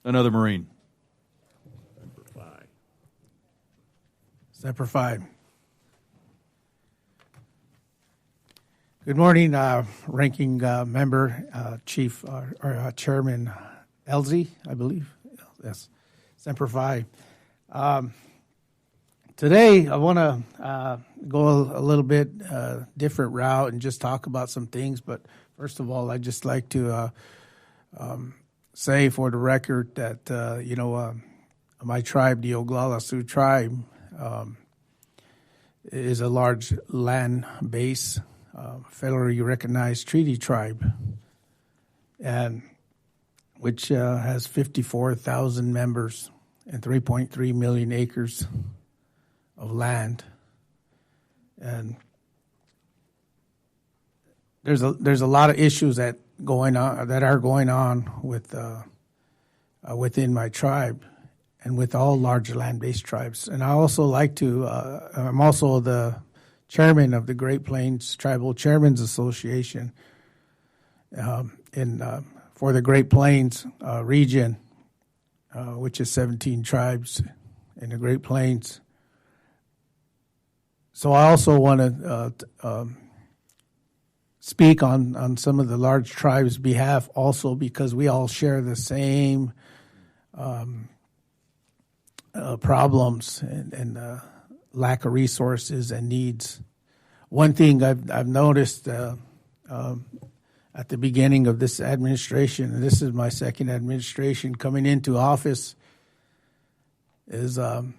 Another Marine. Semper Fi. Good morning, Ranking Member, Chief, or Chairman Elsie, I believe. Yes, Semper Fi. Today, I want to go a little bit different route and just talk about some things. But first of all, I'd just like to say for the record that, my tribe, the Oglala Sioux tribe, is a large land base, federally recognized treaty tribe, and which has 54,000 members and 3.3 million acres of land. And there's a lot of issues that are going on with within my tribe and with all large land-based tribes. And I also like to, I'm also the chairman of the Great Plains Tribal Chairmen's Association for the Great Plains region, which is 17 tribes in the Great Plains. So I also want to speak on some of the large tribes' behalf also, because we all share the same problems and lack of resources and needs. One thing I've noticed at the beginning of this administration, and this is my second administration coming into office, is and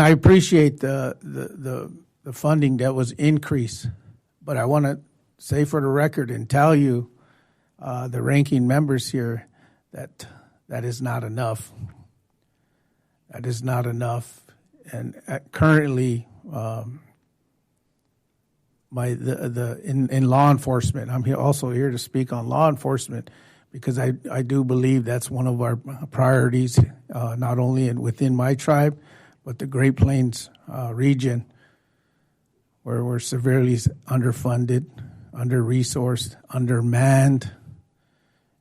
I appreciate the funding that was increased, but I want to say for the record and tell you, the ranking members here, that is not enough. That is not enough, and currently, in law enforcement, I'm also here to speak on law enforcement, because I do believe that's one of our priorities, not only within my tribe, but the Great Plains region, where we're severely underfunded, under-resourced, undermanned,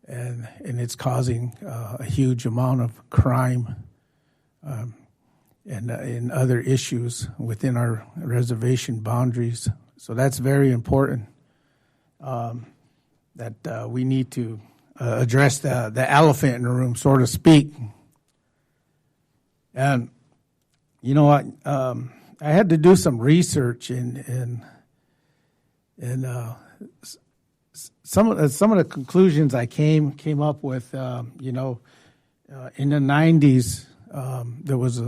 and it's causing a huge amount of crime and other issues within our reservation boundaries. So that's very important, that we need to address the elephant in the room, so to speak. And you know what? I had to do some research in some of the conclusions I came up with. In the 90s, there was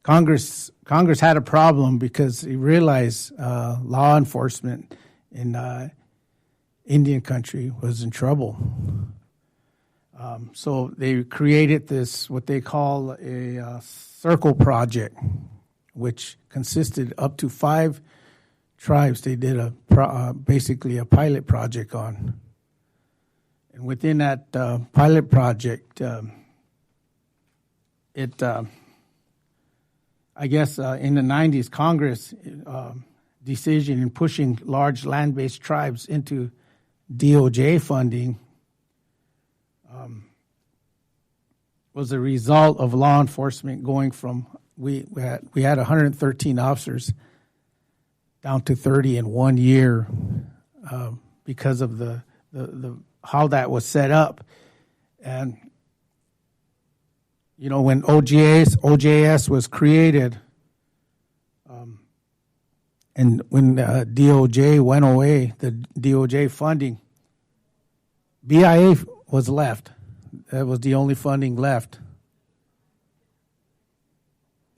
Congress had a problem because he realized law enforcement in Indian country was in trouble. So they created this, what they call a circle project, which consisted up to 5 tribes. They did basically a pilot project on. And within that pilot project, in the 90s, Congress decision in pushing large land-based tribes into DOJ funding was a result of law enforcement going from, we had 113 officers down to 30 in 1 year because of the how that was set up. And when OJS was created, and when DOJ went away, the DOJ funding, BIA was left. That was the only funding left.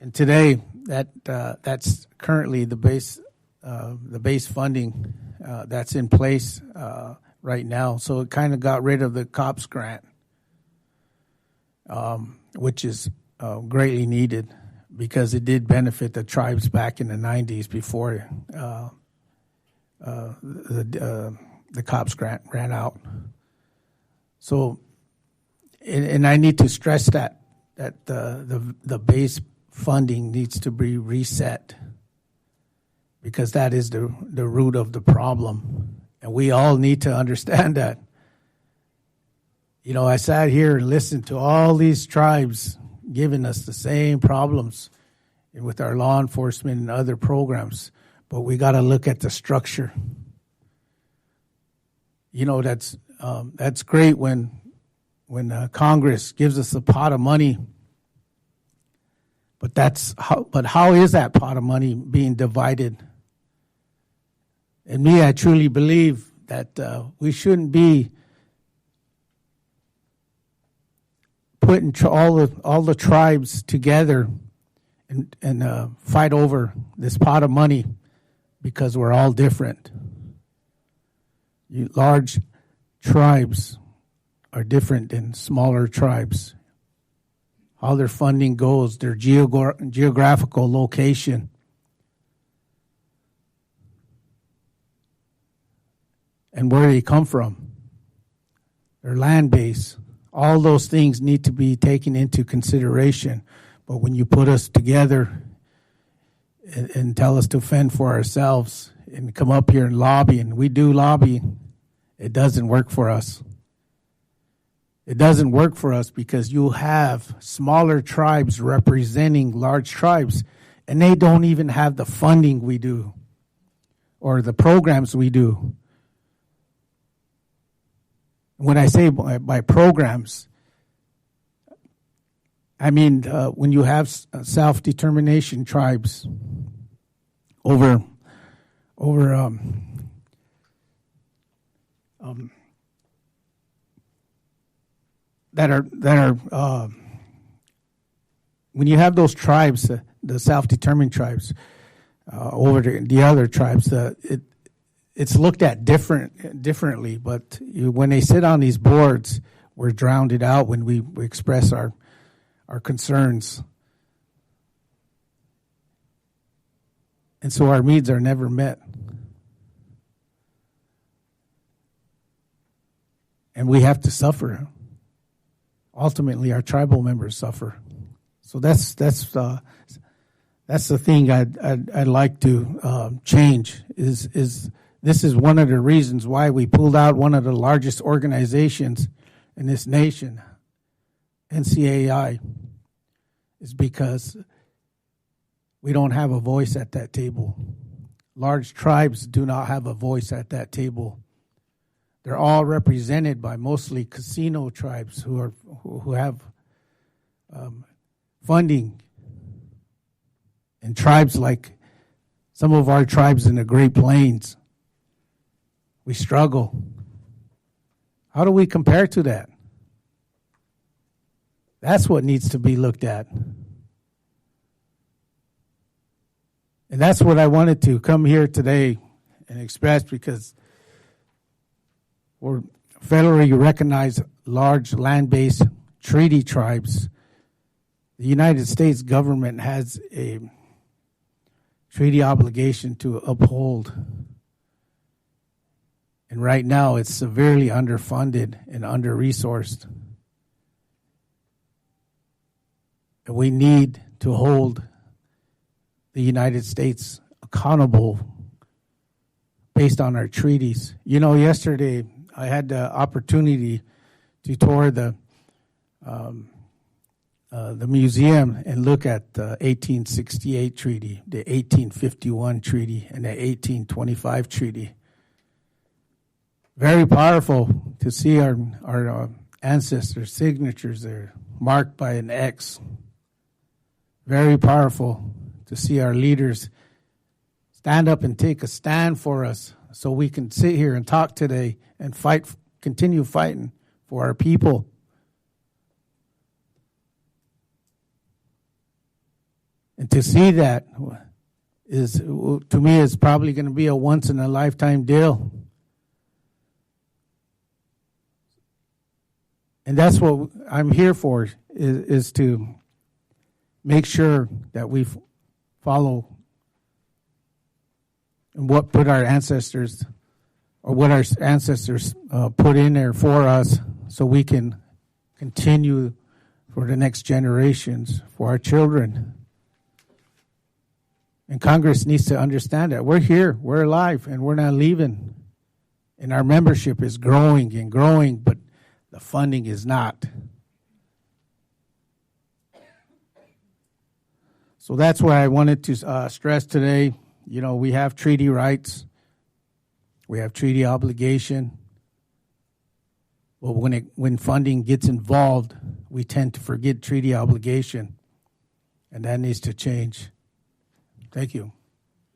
And today, that's currently the base funding that's in place right now. So it kind of got rid of the COPS grant, which is greatly needed, because it did benefit the tribes back in the 90s before the COPS grant ran out. So, and I need to stress that the base funding needs to be reset, because that is the root of the problem. And we all need to understand that You know, I sat here and listened to all these tribes giving us the same problems with our law enforcement and other programs, but we got to look at the structure. You know, that's great when Congress gives us a pot of money, but how is that pot of money being divided? And me, I truly believe that we shouldn't be putting all the tribes together and fight over this pot of money because we're all different. Large tribes are different than smaller tribes. How their funding goes, their geographical location. And where they come from, their land base. All those things need to be taken into consideration. But when you put us together and tell us to fend for ourselves and come up here and lobby, and we do lobby, it doesn't work for us. It doesn't work for us because you have smaller tribes representing large tribes, and they don't even have the funding we do or the programs we do. When I say by programs, I mean when you have self-determination tribes over that are when you have those tribes, the self-determined tribes over the other tribes, it's looked at differently, but when they sit on these boards, we're drowned out when we express our concerns. And so our needs are never met. And we have to suffer. Ultimately, our tribal members suffer. So that's the thing I'd like to change is this is one of the reasons why we pulled out one of the largest organizations in this nation, NCAI, is because we don't have a voice at that table. Large tribes do not have a voice at that table. They're all represented by mostly casino tribes who have funding, and tribes like some of our tribes in the Great Plains. We struggle. How do we compare to that? That's what needs to be looked at. And that's what I wanted to come here today and express, because we're federally recognized large land-based treaty tribes. The United States government has a treaty obligation to uphold. And right now, it's severely underfunded and under-resourced. And we need to hold the United States accountable based on our treaties. You know, yesterday I had the opportunity to tour the museum and look at the 1868 treaty, the 1851 treaty, and the 1825 treaty. Very powerful to see our ancestors' signatures there marked by an X. Very powerful to see our leaders stand up and take a stand for us so we can sit here and talk today and continue fighting for our people. And to see that is, to me, is probably going to be a once-in-a-lifetime deal. And that's what I'm here for, is to make sure that we follow and what our ancestors put in there for us, so we can continue for the next generations, for our children. And Congress needs to understand that. We're here, we're alive, and we're not leaving. And our membership is growing and growing, but The funding is not. So that's why I wanted to stress today, you know, we have treaty rights, we have treaty obligation, but when funding gets involved, we tend to forget treaty obligation, and that needs to change. Thank you.